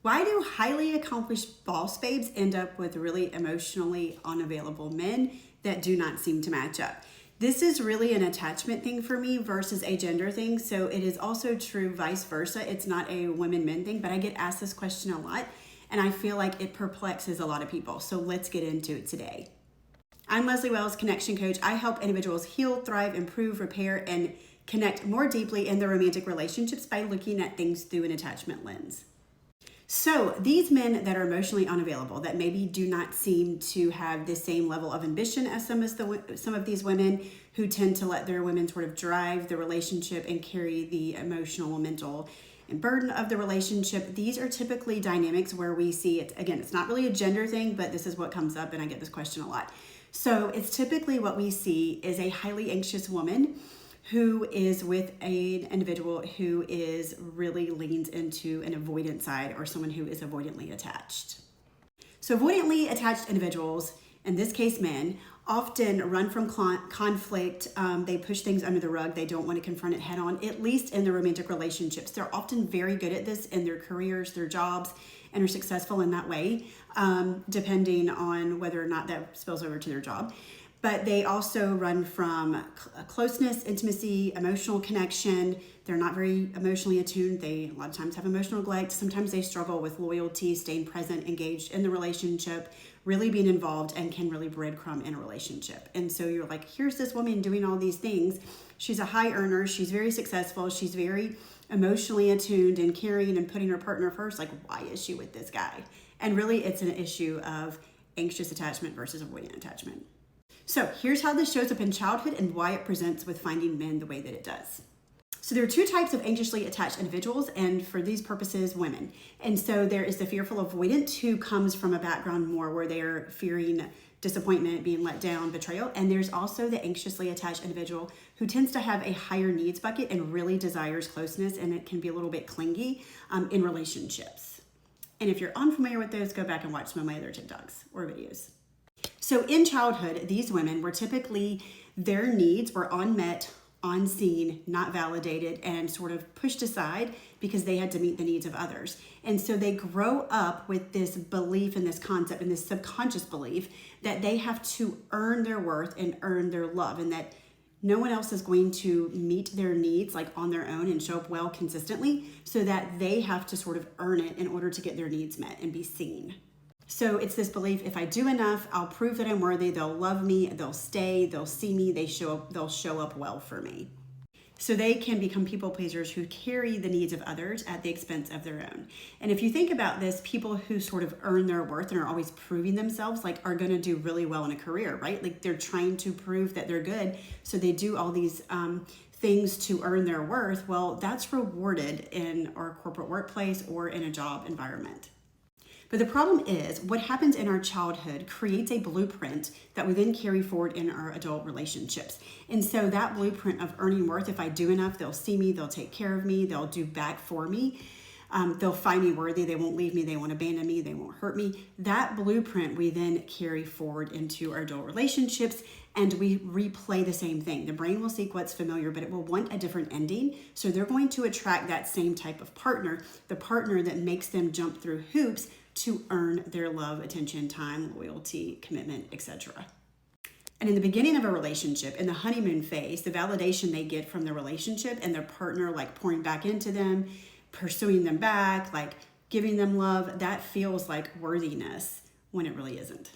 Why do highly accomplished boss babes end up with really emotionally unavailable men that do not seem to match up? This is really an attachment thing for me versus a gender thing. So it is also true vice versa. It's not a women-men thing, but I get asked this question a lot and I feel like it perplexes a lot of people. So let's get into it today. I'm Leslie Wells, connection coach. I help individuals heal, thrive, improve, repair, and connect more deeply in their romantic relationships by looking at things through an attachment lens. So these men that are emotionally unavailable, that maybe do not seem to have the same level of ambition as some of these women who tend to let their women sort of drive the relationship and carry the emotional, mental, and burden of the relationship. These are typically dynamics where we see it. Again, it's not really a gender thing, but this is what comes up, and I get this question a lot. So it's typically what we see is a highly anxious woman who is with an individual who is really leans into an avoidant side, or someone who is avoidantly attached. So avoidantly attached individuals, in this case men, often run from conflict. They push things under the rug. They don't want to confront it head on, at least in their romantic relationships. They're often very good at this in their careers, their jobs, and are successful in that way, depending on whether or not that spills over to their job. But they also run from closeness, intimacy, emotional connection. They're not very emotionally attuned. They a lot of times have emotional neglect. Sometimes they struggle with loyalty, staying present, engaged in the relationship, really being involved, and can really breadcrumb in a relationship. And so you're like, here's this woman doing all these things. She's a high earner. She's very successful. She's very emotionally attuned and caring and putting her partner first. Like, why is she with this guy? And really, it's an issue of anxious attachment versus avoidant attachment. So here's how this shows up in childhood and why it presents with finding men the way that it does. So there are two types of anxiously attached individuals, and for these purposes, women. And so there is the fearful avoidant, who comes from a background more where they are fearing disappointment, being let down, betrayal. And there's also the anxiously attached individual who tends to have a higher needs bucket and really desires closeness, and it can be a little bit clingy in relationships. And if you're unfamiliar with those, go back and watch some of my other TikToks or videos. So in childhood, these women were typically, their needs were unmet, unseen, not validated, and sort of pushed aside because they had to meet the needs of others. And so they grow up with this belief and this concept and this subconscious belief that they have to earn their worth and earn their love, and that no one else is going to meet their needs like on their own and show up well consistently, so that they have to sort of earn it in order to get their needs met and be seen. So it's this belief, if I do enough, I'll prove that I'm worthy, they'll love me, they'll stay, they'll see me, they'll show up well for me. So they can become people pleasers who carry the needs of others at the expense of their own. And if you think about this, people who sort of earn their worth and are always proving themselves, like, are going to do really well in a career, right? Like, they're trying to prove that they're good. So they do all these things to earn their worth. Well, that's rewarded in our corporate workplace or in a job environment. But the problem is, what happens in our childhood creates a blueprint that we then carry forward in our adult relationships. And so that blueprint of earning worth, if I do enough, they'll see me, they'll take care of me, they'll do back for me, they'll find me worthy, they won't leave me, they won't abandon me, they won't hurt me. That blueprint we then carry forward into our adult relationships, and we replay the same thing. The brain will seek what's familiar, but it will want a different ending. So they're going to attract that same type of partner, the partner that makes them jump through hoops to earn their love, attention, time, loyalty, commitment, etc. And in the beginning of a relationship, in the honeymoon phase, the validation they get from the relationship and their partner, like pouring back into them, pursuing them back, like giving them love, that feels like worthiness when it really isn't.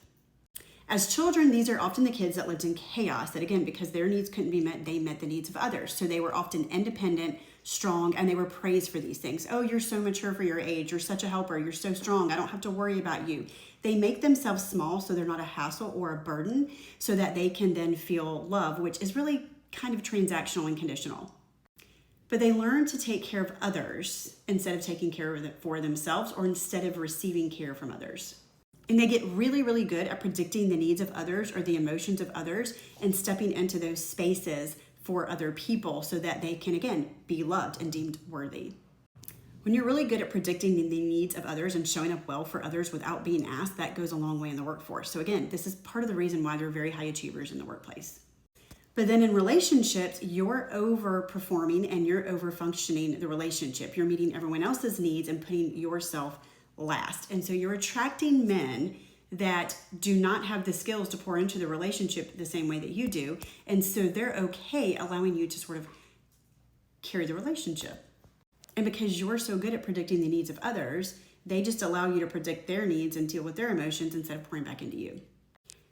As children, these are often the kids that lived in chaos, that again, because their needs couldn't be met, they met the needs of others. So they were often independent, strong, and they were praised for these things. Oh, you're so mature for your age. You're such a helper. You're so strong. I don't have to worry about you. They make themselves small so they're not a hassle or a burden, so that they can then feel love, which is really kind of transactional and conditional. But they learn to take care of others instead of taking care of it for themselves, or instead of receiving care from others. And they get really, really good at predicting the needs of others or the emotions of others and stepping into those spaces for other people so that they can, again, be loved and deemed worthy. When you're really good at predicting the needs of others and showing up well for others without being asked, that goes a long way in the workforce. So again, this is part of the reason why they're very high achievers in the workplace. But then in relationships, you're overperforming and you're overfunctioning the relationship. You're meeting everyone else's needs and putting yourself last. And so you're attracting men that do not have the skills to pour into the relationship the same way that you do. And so they're okay allowing you to sort of carry the relationship. And because you're so good at predicting the needs of others, they just allow you to predict their needs and deal with their emotions instead of pouring back into you.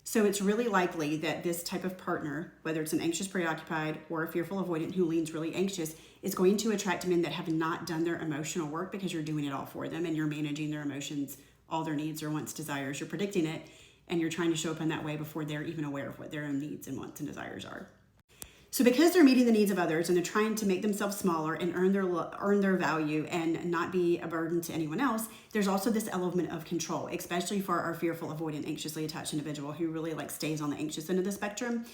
So it's really likely that this type of partner, whether it's an anxious preoccupied or a fearful avoidant who leans really anxious, is going to attract men that have not done their emotional work, because you're doing it all for them and you're managing their emotions, all their needs or wants, desires. You're predicting it and you're trying to show up in that way before they're even aware of what their own needs and wants and desires are. So because they're meeting the needs of others and they're trying to make themselves smaller and earn their value and not be a burden to anyone else, there's also this element of control, especially for our fearful, avoidant, anxiously attached individual who really stays on the anxious end of the spectrum.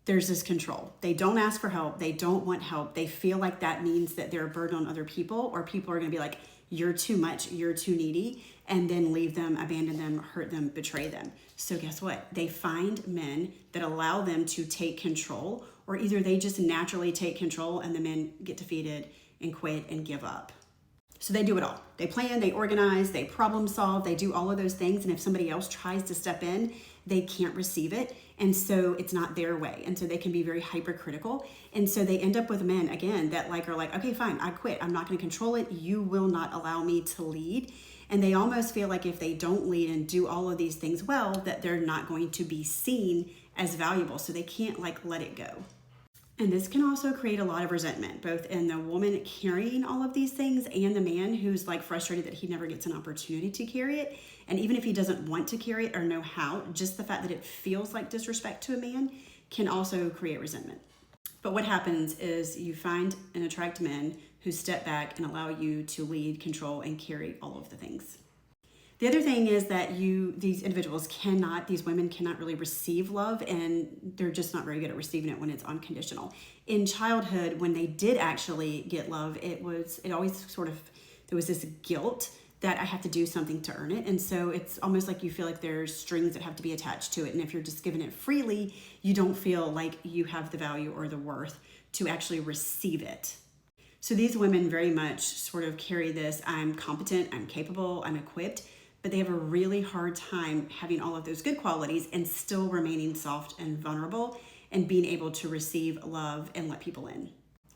There's this control. They don't ask for help. They don't want help. They feel like that means that they're a burden on other people, or people are going to be like, you're too much, you're too needy, and then leave them, abandon them, hurt them, betray them. So guess what? They find men that allow them to take control, or either they just naturally take control and the men get defeated and quit and give up. So they do it all. They plan, they organize, they problem solve, they do all of those things. And if somebody else tries to step in, they can't receive it. And so it's not their way. And so they can be very hypercritical. And so they end up with men, again, that are like, okay, fine, I quit. I'm not going to control it. You will not allow me to lead. And they almost feel like if they don't lead and do all of these things well, that they're not going to be seen as valuable. So they can't let it go. And this can also create a lot of resentment, both in the woman carrying all of these things and the man who's frustrated that he never gets an opportunity to carry it. And even if he doesn't want to carry it or know how, just the fact that it feels like disrespect to a man can also create resentment. But what happens is you find and attract men who step back and allow you to lead, control, and carry all of the things. The other thing is that these women cannot really receive love, and they're just not very good at receiving it when it's unconditional. In childhood, when they did actually get love, there was this guilt that I have to do something to earn it. And so it's almost like you feel like there's strings that have to be attached to it. And if you're just given it freely, you don't feel like you have the value or the worth to actually receive it. So these women very much sort of carry this, I'm competent, I'm capable, I'm equipped, but they have a really hard time having all of those good qualities and still remaining soft and vulnerable and being able to receive love and let people in.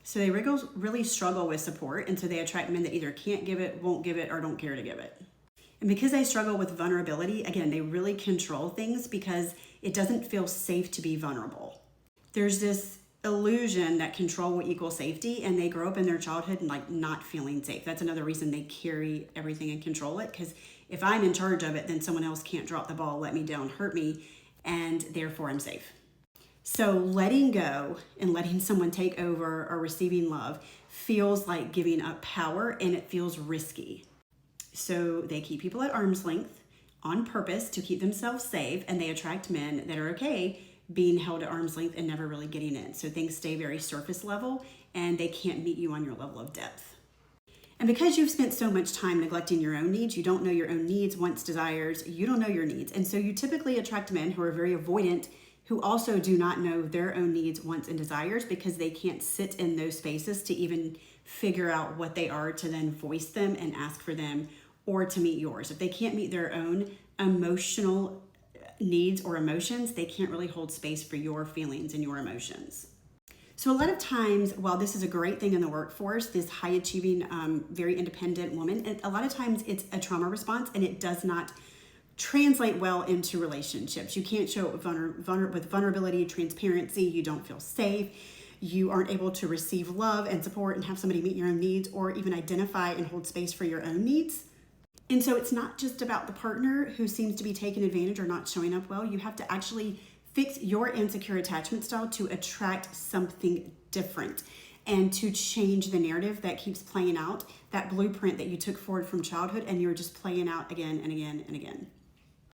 So they really struggle with support, and so they attract men that either can't give it, won't give it, or don't care to give it. And because they struggle with vulnerability, again, they really control things because it doesn't feel safe to be vulnerable. There's this illusion that control will equal safety, and they grow up in their childhood not feeling safe. That's another reason they carry everything and control it, because if I'm in charge of it, then someone else can't drop the ball, let me down, hurt me, and therefore I'm safe. So letting go and letting someone take over or receiving love feels like giving up power, and it feels risky. So they keep people at arm's length on purpose to keep themselves safe, and they attract men that are okay being held at arm's length and never really getting in. So things stay very surface level, and they can't meet you on your level of depth. And because you've spent so much time neglecting your own needs, you don't know your own needs, wants, desires, you don't know your needs. And so you typically attract men who are very avoidant, who also do not know their own needs, wants, and desires, because they can't sit in those spaces to even figure out what they are to then voice them and ask for them or to meet yours. If they can't meet their own emotional needs or emotions, they can't really hold space for your feelings and your emotions. So a lot of times, while this is a great thing in the workforce, this high achieving, very independent woman, a lot of times it's a trauma response, and it does not translate well into relationships. You can't show it with vulnerability, transparency. You don't feel safe. You aren't able to receive love and support and have somebody meet your own needs, or even identify and hold space for your own needs. And so it's not just about the partner who seems to be taking advantage or not showing up well. You have to actually fix your insecure attachment style to attract something different and to change the narrative that keeps playing out, that blueprint that you took forward from childhood and you're just playing out again and again and again.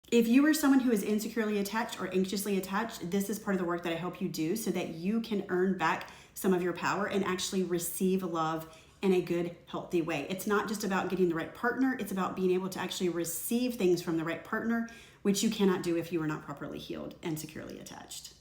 If you are someone who is insecurely attached or anxiously attached, this is part of the work that I help you do so that you can earn back some of your power and actually receive love in a good, healthy way. It's not just about getting the right partner, it's about being able to actually receive things from the right partner, which you cannot do if you are not properly healed and securely attached.